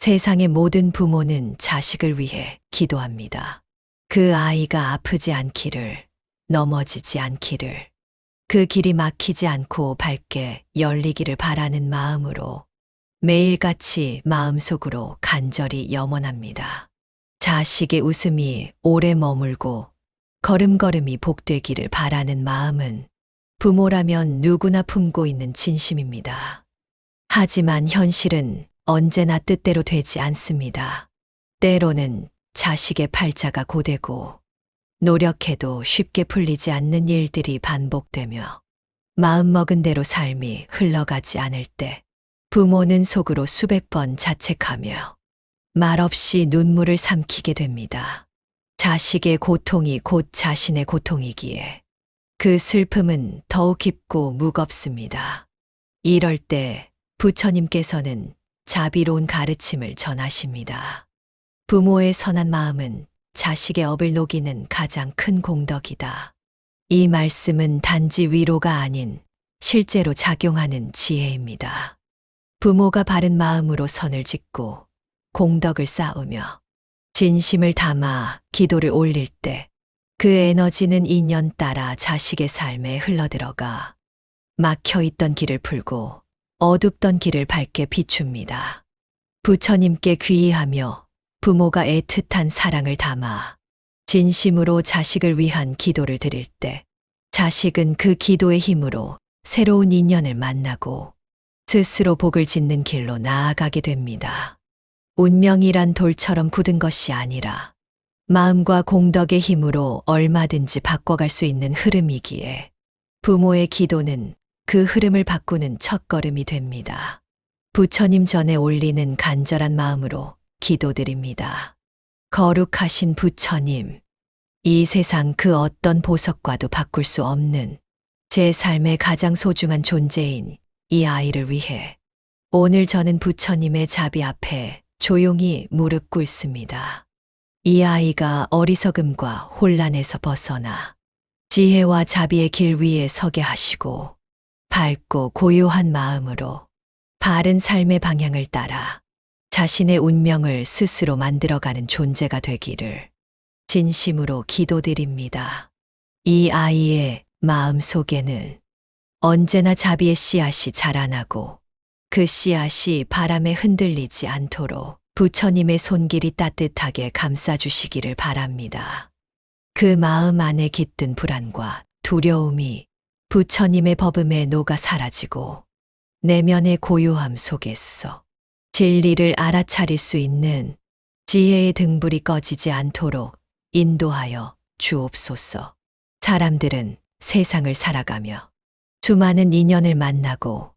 세상의 모든 부모는 자식을 위해 기도합니다. 그 아이가 아프지 않기를, 넘어지지 않기를, 그 길이 막히지 않고 밝게 열리기를 바라는 마음으로 매일같이 마음속으로 간절히 염원합니다. 자식의 웃음이 오래 머물고 걸음걸음이 복되기를 바라는 마음은 부모라면 누구나 품고 있는 진심입니다. 하지만 현실은 언제나 뜻대로 되지 않습니다. 때로는 자식의 팔자가 고되고 노력해도 쉽게 풀리지 않는 일들이 반복되며 마음먹은 대로 삶이 흘러가지 않을 때 부모는 속으로 수백 번 자책하며 말없이 눈물을 삼키게 됩니다. 자식의 고통이 곧 자신의 고통이기에 그 슬픔은 더욱 깊고 무겁습니다. 이럴 때 부처님께서는 자비로운 가르침을 전하십니다. 부모의 선한 마음은 자식의 업을 녹이는 가장 큰 공덕이다. 이 말씀은 단지 위로가 아닌 실제로 작용하는 지혜입니다. 부모가 바른 마음으로 선을 짓고 공덕을 쌓으며 진심을 담아 기도를 올릴 때 그 에너지는 인연 따라 자식의 삶에 흘러들어가 막혀있던 길을 풀고 어둡던 길을 밝게 비춥니다. 부처님께 귀의하며 부모가 애틋한 사랑을 담아 진심으로 자식을 위한 기도를 드릴 때 자식은 그 기도의 힘으로 새로운 인연을 만나고 스스로 복을 짓는 길로 나아가게 됩니다. 운명이란 돌처럼 굳은 것이 아니라 마음과 공덕의 힘으로 얼마든지 바꿔갈 수 있는 흐름이기에 부모의 기도는 그 흐름을 바꾸는 첫걸음이 됩니다. 부처님 전에 올리는 간절한 마음으로 기도드립니다. 거룩하신 부처님, 이 세상 그 어떤 보석과도 바꿀 수 없는 제 삶의 가장 소중한 존재인 이 아이를 위해 오늘 저는 부처님의 자비 앞에 조용히 무릎 꿇습니다. 이 아이가 어리석음과 혼란에서 벗어나 지혜와 자비의 길 위에 서게 하시고 밝고 고요한 마음으로 바른 삶의 방향을 따라 자신의 운명을 스스로 만들어가는 존재가 되기를 진심으로 기도드립니다. 이 아이의 마음 속에는 언제나 자비의 씨앗이 자라나고 그 씨앗이 바람에 흔들리지 않도록 부처님의 손길이 따뜻하게 감싸주시기를 바랍니다. 그 마음 안에 깃든 불안과 두려움이 부처님의 법음에 녹아 사라지고 내면의 고요함 속에서 진리를 알아차릴 수 있는 지혜의 등불이 꺼지지 않도록 인도하여 주옵소서. 사람들은 세상을 살아가며 수많은 인연을 만나고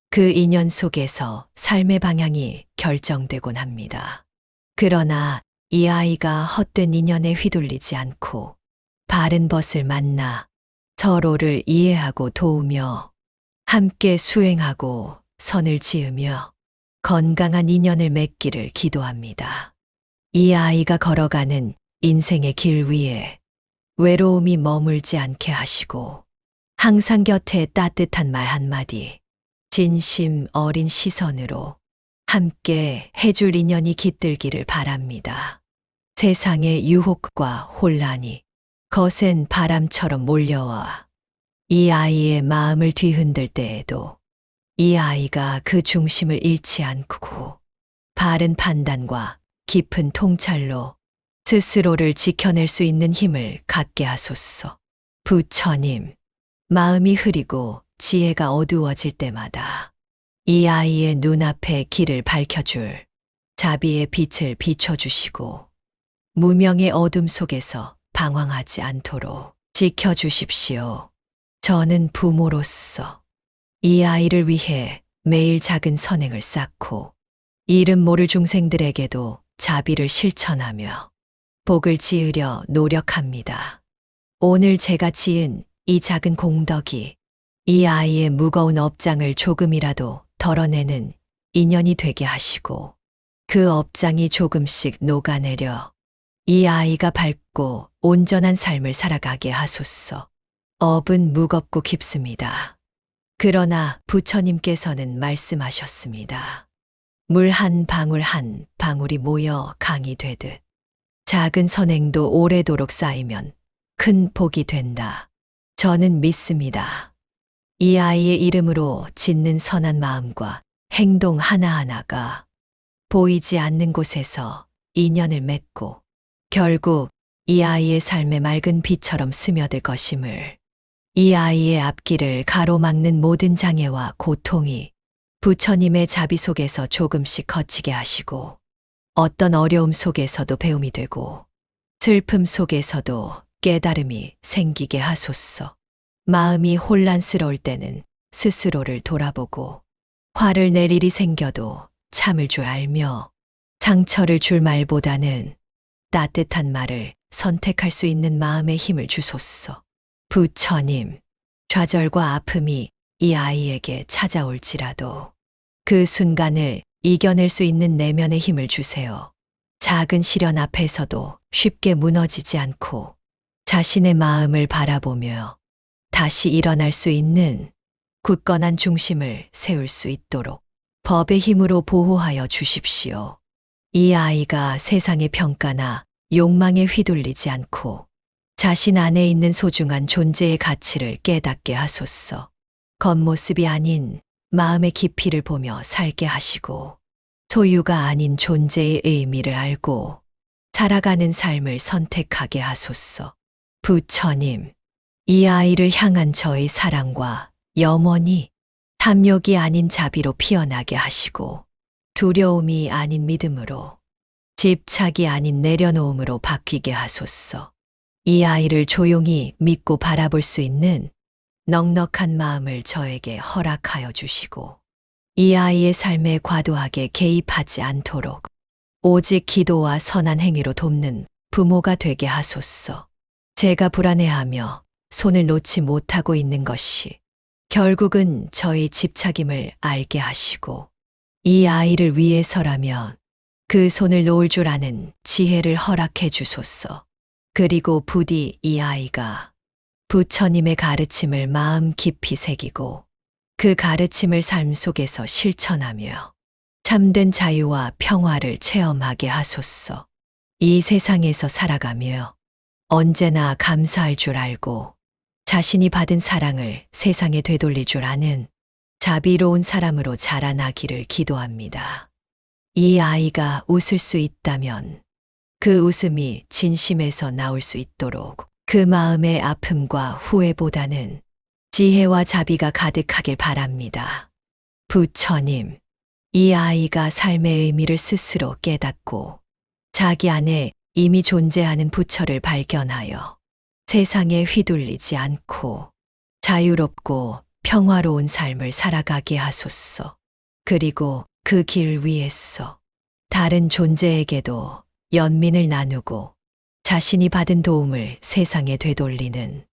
그 인연 속에서 삶의 방향이 결정되곤 합니다. 그러나 이 아이가 헛된 인연에 휘둘리지 않고 바른 벗을 만나 서로를 이해하고 도우며 함께 수행하고 선을 지으며 건강한 인연을 맺기를 기도합니다. 이 아이가 걸어가는 인생의 길 위에 외로움이 머물지 않게 하시고 항상 곁에 따뜻한 말 한마디, 진심 어린 시선으로 함께 해줄 인연이 깃들기를 바랍니다. 세상의 유혹과 혼란이 거센 바람처럼 몰려와 이 아이의 마음을 뒤흔들 때에도 이 아이가 그 중심을 잃지 않고 바른 판단과 깊은 통찰로 스스로를 지켜낼 수 있는 힘을 갖게 하소서. 부처님, 마음이 흐리고 지혜가 어두워질 때마다 이 아이의 눈앞에 길을 밝혀줄 자비의 빛을 비춰주시고 무명의 어둠 속에서 방황하지 않도록 지켜주십시오. 저는 부모로서 이 아이를 위해 매일 작은 선행을 쌓고 이름 모를 중생들에게도 자비를 실천하며 복을 지으려 노력합니다. 오늘 제가 지은 이 작은 공덕이 이 아이의 무거운 업장을 조금이라도 덜어내는 인연이 되게 하시고 그 업장이 조금씩 녹아내려 이 아이가 밝고 온전한 삶을 살아가게 하소서. 업은 무겁고 깊습니다. 그러나 부처님께서는 말씀하셨습니다. 물 한 방울 한 방울이 모여 강이 되듯 작은 선행도 오래도록 쌓이면 큰 복이 된다. 저는 믿습니다. 이 아이의 이름으로 짓는 선한 마음과 행동 하나하나가 보이지 않는 곳에서 인연을 맺고 결국 이 아이의 삶의 맑은 빛처럼 스며들 것임을, 이 아이의 앞길을 가로막는 모든 장애와 고통이 부처님의 자비 속에서 조금씩 거치게 하시고 어떤 어려움 속에서도 배움이 되고 슬픔 속에서도 깨달음이 생기게 하소서. 마음이 혼란스러울 때는 스스로를 돌아보고 화를 낼 일이 생겨도 참을 줄 알며 상처를 줄 말보다는 따뜻한 말을 선택할 수 있는 마음의 힘을 주소서. 부처님, 좌절과 아픔이 이 아이에게 찾아올지라도 그 순간을 이겨낼 수 있는 내면의 힘을 주세요. 작은 시련 앞에서도 쉽게 무너지지 않고 자신의 마음을 바라보며 다시 일어날 수 있는 굳건한 중심을 세울 수 있도록 법의 힘으로 보호하여 주십시오. 이 아이가 세상의 평가나 욕망에 휘둘리지 않고 자신 안에 있는 소중한 존재의 가치를 깨닫게 하소서. 겉모습이 아닌 마음의 깊이를 보며 살게 하시고 소유가 아닌 존재의 의미를 알고 살아가는 삶을 선택하게 하소서. 부처님, 이 아이를 향한 저의 사랑과 염원이 탐욕이 아닌 자비로 피어나게 하시고 두려움이 아닌 믿음으로, 집착이 아닌 내려놓음으로 바뀌게 하소서. 이 아이를 조용히 믿고 바라볼 수 있는 넉넉한 마음을 저에게 허락하여 주시고 이 아이의 삶에 과도하게 개입하지 않도록 오직 기도와 선한 행위로 돕는 부모가 되게 하소서. 제가 불안해하며 손을 놓지 못하고 있는 것이 결국은 저의 집착임을 알게 하시고 이 아이를 위해서라면 그 손을 놓을 줄 아는 지혜를 허락해 주소서. 그리고 부디 이 아이가 부처님의 가르침을 마음 깊이 새기고 그 가르침을 삶 속에서 실천하며 참된 자유와 평화를 체험하게 하소서. 이 세상에서 살아가며 언제나 감사할 줄 알고 자신이 받은 사랑을 세상에 되돌릴 줄 아는 자비로운 사람으로 자라나기를 기도합니다. 이 아이가 웃을 수 있다면 그 웃음이 진심에서 나올 수 있도록 그 마음의 아픔과 후회보다는 지혜와 자비가 가득하길 바랍니다. 부처님, 이 아이가 삶의 의미를 스스로 깨닫고 자기 안에 이미 존재하는 부처를 발견하여 세상에 휘둘리지 않고 자유롭고 평화로운 삶을 살아가게 하소서. 그리고 그 길 위에서 다른 존재에게도 연민을 나누고 자신이 받은 도움을 세상에 되돌리는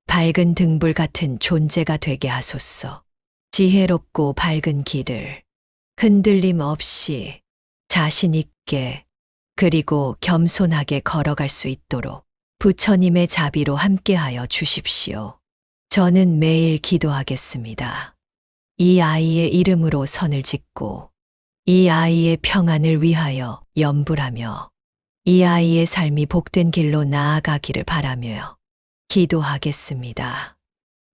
밝은 등불 같은 존재가 되게 하소서. 지혜롭고 밝은 길을 흔들림 없이 자신 있게 그리고 겸손하게 걸어갈 수 있도록 부처님의 자비로 함께하여 주십시오. 저는 매일 기도하겠습니다. 이 아이의 이름으로 선을 짓고 이 아이의 평안을 위하여 염불하며 이 아이의 삶이 복된 길로 나아가기를 바라며 기도하겠습니다.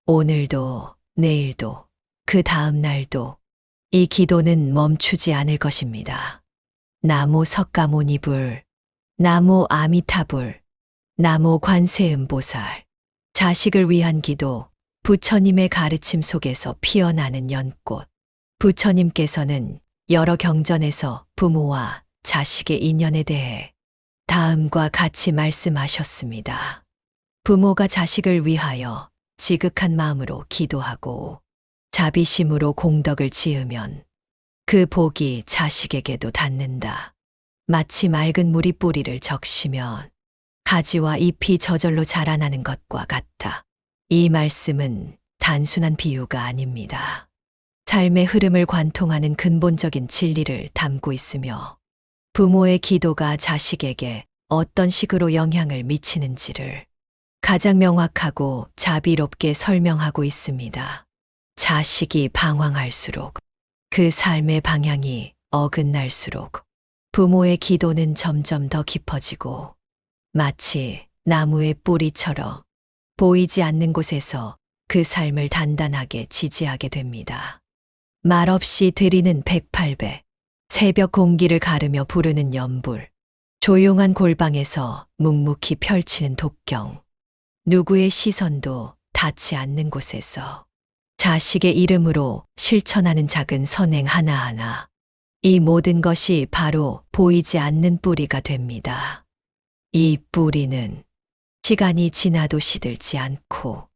오늘도 내일도 그 다음 날도 이 기도는 멈추지 않을 것입니다. 나모 석가모니불, 나모 아미타불, 나모 관세음보살. 자식을 위한 기도, 부처님의 가르침 속에서 피어나는 연꽃. 부처님께서는 여러 경전에서 부모와 자식의 인연에 대해 다음과 같이 말씀하셨습니다. 부모가 자식을 위하여 지극한 마음으로 기도하고 자비심으로 공덕을 지으면 그 복이 자식에게도 닿는다. 마치 맑은 물이 뿌리를 적시면 가지와 잎이 저절로 자라나는 것과 같다. 이 말씀은 단순한 비유가 아닙니다. 삶의 흐름을 관통하는 근본적인 진리를 담고 있으며 부모의 기도가 자식에게 어떤 식으로 영향을 미치는지를 가장 명확하고 자비롭게 설명하고 있습니다. 자식이 방황할수록 그 삶의 방향이 어긋날수록 부모의 기도는 점점 더 깊어지고 마치 나무의 뿌리처럼 보이지 않는 곳에서 그 삶을 단단하게 지지하게 됩니다. 말없이 들이는 108배, 새벽 공기를 가르며 부르는 연불, 조용한 골방에서 묵묵히 펼치는 독경, 누구의 시선도 닿지 않는 곳에서 자식의 이름으로 실천하는 작은 선행 하나하나, 이 모든 것이 바로 보이지 않는 뿌리가 됩니다. 이 뿌리는 시간이 지나도 시들지 않고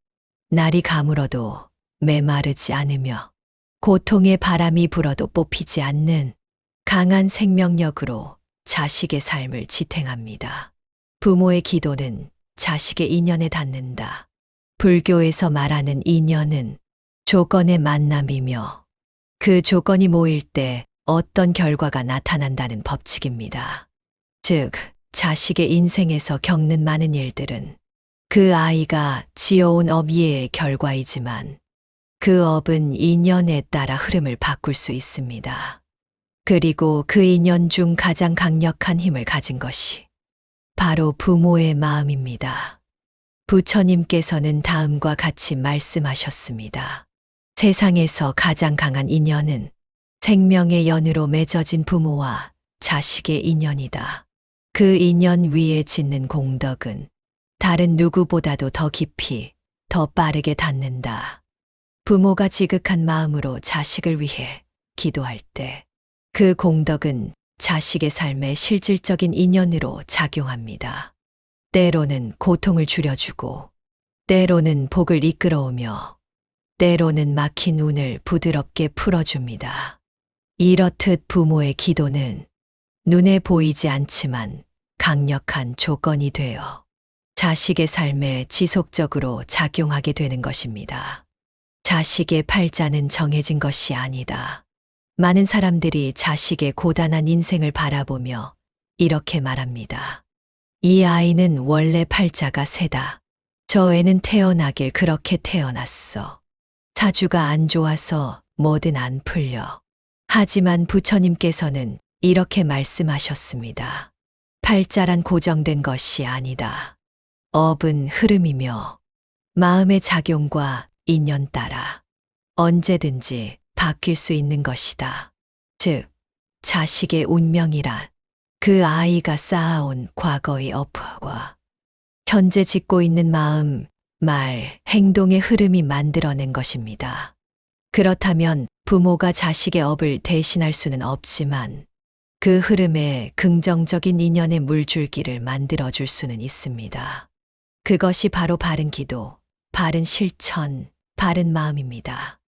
날이 가물어도 메마르지 않으며 고통의 바람이 불어도 뽑히지 않는 강한 생명력으로 자식의 삶을 지탱합니다. 부모의 기도는 자식의 인연에 닿는다. 불교에서 말하는 인연은 조건의 만남이며 그 조건이 모일 때 어떤 결과가 나타난다는 법칙입니다. 즉, 자식의 인생에서 겪는 많은 일들은 그 아이가 지어온 업이의 결과이지만 그 업은 인연에 따라 흐름을 바꿀 수 있습니다. 그리고 그 인연 중 가장 강력한 힘을 가진 것이 바로 부모의 마음입니다. 부처님께서는 다음과 같이 말씀하셨습니다. 세상에서 가장 강한 인연은 생명의 연으로 맺어진 부모와 자식의 인연이다. 그 인연 위에 짓는 공덕은 다른 누구보다도 더 깊이, 더 빠르게 닿는다. 부모가 지극한 마음으로 자식을 위해 기도할 때 그 공덕은 자식의 삶에 실질적인 인연으로 작용합니다. 때로는 고통을 줄여주고, 때로는 복을 이끌어오며, 때로는 막힌 운을 부드럽게 풀어줍니다. 이렇듯 부모의 기도는 눈에 보이지 않지만 강력한 조건이 되어 자식의 삶에 지속적으로 작용하게 되는 것입니다. 자식의 팔자는 정해진 것이 아니다. 많은 사람들이 자식의 고단한 인생을 바라보며 이렇게 말합니다. 이 아이는 원래 팔자가 세다. 저 애는 태어나길 그렇게 태어났어. 사주가 안 좋아서 뭐든 안 풀려. 하지만 부처님께서는 이렇게 말씀하셨습니다. 팔자란 고정된 것이 아니다. 업은 흐름이며 마음의 작용과 인연 따라 언제든지 바뀔 수 있는 것이다. 즉, 자식의 운명이란 그 아이가 쌓아온 과거의 업과 현재 짓고 있는 마음, 말, 행동의 흐름이 만들어낸 것입니다. 그렇다면 부모가 자식의 업을 대신할 수는 없지만 그 흐름에 긍정적인 인연의 물줄기를 만들어줄 수는 있습니다. 그것이 바로 바른 기도, 바른 실천, 바른 마음입니다.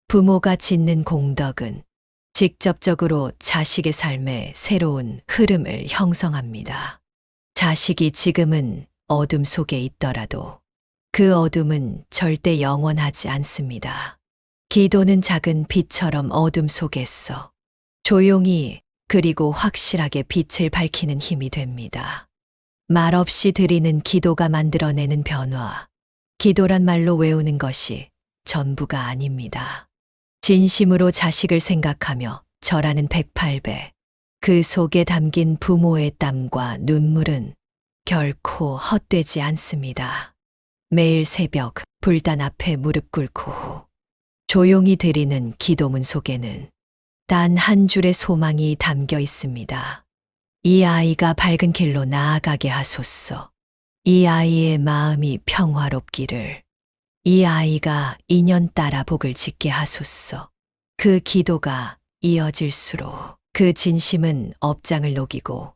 부모가 짓는 공덕은 직접적으로 자식의 삶에 새로운 흐름을 형성합니다. 자식이 지금은 어둠 속에 있더라도 그 어둠은 절대 영원하지 않습니다. 기도는 작은 빛처럼 어둠 속에서 조용히 그리고 확실하게 빛을 밝히는 힘이 됩니다. 말없이 드리는 기도가 만들어내는 변화. 기도란 말로 외우는 것이 전부가 아닙니다. 진심으로 자식을 생각하며 절하는 108배. 그 속에 담긴 부모의 땀과 눈물은 결코 헛되지 않습니다. 매일 새벽 불단 앞에 무릎 꿇고 조용히 드리는 기도문 속에는 단 한 줄의 소망이 담겨 있습니다. 이 아이가 밝은 길로 나아가게 하소서. 이 아이의 마음이 평화롭기를. 이 아이가 인연 따라 복을 짓게 하소서. 그 기도가 이어질수록 그 진심은 업장을 녹이고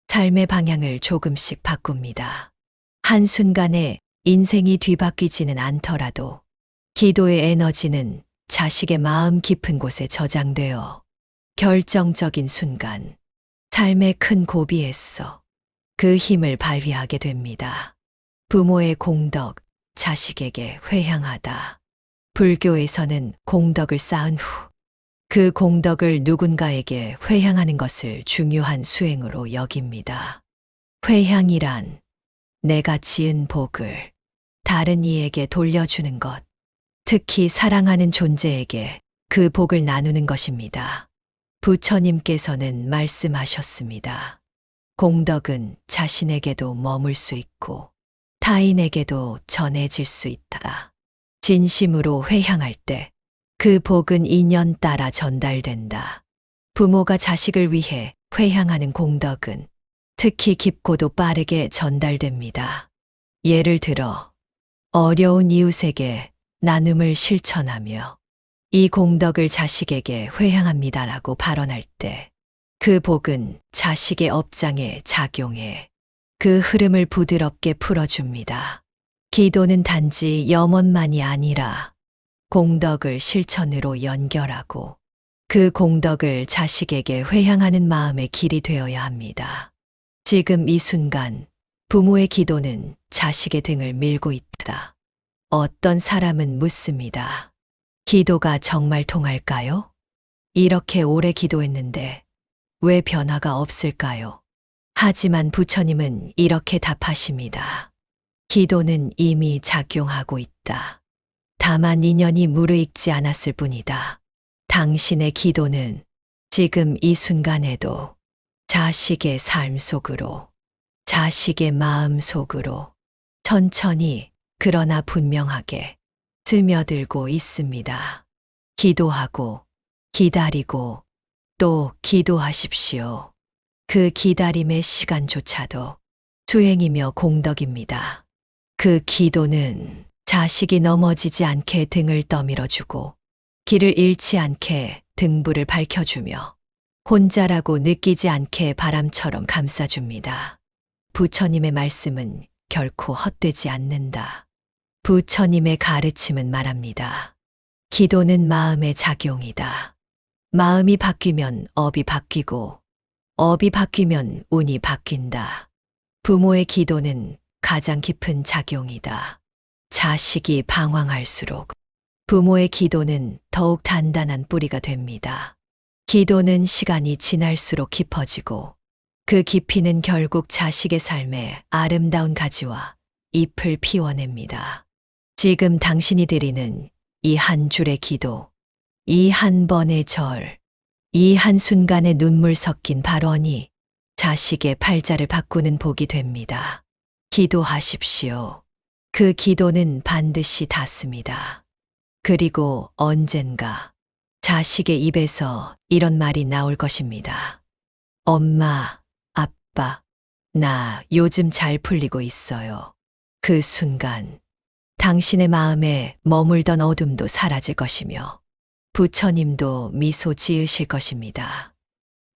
삶의 방향을 조금씩 바꿉니다. 한순간에 인생이 뒤바뀌지는 않더라도 기도의 에너지는 자식의 마음 깊은 곳에 저장되어 결정적인 순간 삶의 큰 고비에서 그 힘을 발휘하게 됩니다. 부모의 공덕, 자식에게 회향하다. 불교에서는 공덕을 쌓은 후 그 공덕을 누군가에게 회향하는 것을 중요한 수행으로 여깁니다. 회향이란 내가 지은 복을 다른 이에게 돌려주는 것, 특히 사랑하는 존재에게 그 복을 나누는 것입니다. 부처님께서는 말씀하셨습니다. 공덕은 자신에게도 머물 수 있고 타인에게도 전해질 수 있다. 진심으로 회향할 때 그 복은 인연 따라 전달된다. 부모가 자식을 위해 회향하는 공덕은 특히 깊고도 빠르게 전달됩니다. 예를 들어 어려운 이웃에게 나눔을 실천하며 이 공덕을 자식에게 회향합니다라고 발언할 때 그 복은 자식의 업장에 작용해 그 흐름을 부드럽게 풀어줍니다. 기도는 단지 염원만이 아니라 공덕을 실천으로 연결하고 그 공덕을 자식에게 회향하는 마음의 길이 되어야 합니다. 지금 이 순간 부모의 기도는 자식의 등을 밀고 있다. 어떤 사람은 묻습니다. 기도가 정말 통할까요? 이렇게 오래 기도했는데 왜 변화가 없을까요? 하지만 부처님은 이렇게 답하십니다. 기도는 이미 작용하고 있다. 다만 인연이 무르익지 않았을 뿐이다. 당신의 기도는 지금 이 순간에도 자식의 삶 속으로, 자식의 마음 속으로 천천히 그러나 분명하게 스며들고 있습니다. 기도하고 기다리고 또 기도하십시오. 그 기다림의 시간조차도 수행이며 공덕입니다. 그 기도는 자식이 넘어지지 않게 등을 떠밀어주고 길을 잃지 않게 등불을 밝혀주며 혼자라고 느끼지 않게 바람처럼 감싸줍니다. 부처님의 말씀은 결코 헛되지 않는다. 부처님의 가르침은 말합니다. 기도는 마음의 작용이다. 마음이 바뀌면 업이 바뀌고 업이 바뀌면 운이 바뀐다. 부모의 기도는 가장 깊은 작용이다. 자식이 방황할수록 부모의 기도는 더욱 단단한 뿌리가 됩니다. 기도는 시간이 지날수록 깊어지고 그 깊이는 결국 자식의 삶에 아름다운 가지와 잎을 피워냅니다. 지금 당신이 드리는 이 한 줄의 기도, 이 한 번의 절, 이 한순간의 눈물 섞인 발언이 자식의 팔자를 바꾸는 복이 됩니다. 기도하십시오. 그 기도는 반드시 닿습니다. 그리고 언젠가 자식의 입에서 이런 말이 나올 것입니다. 엄마, 아빠, 나 요즘 잘 풀리고 있어요. 그 순간 당신의 마음에 머물던 어둠도 사라질 것이며 부처님도 미소 지으실 것입니다.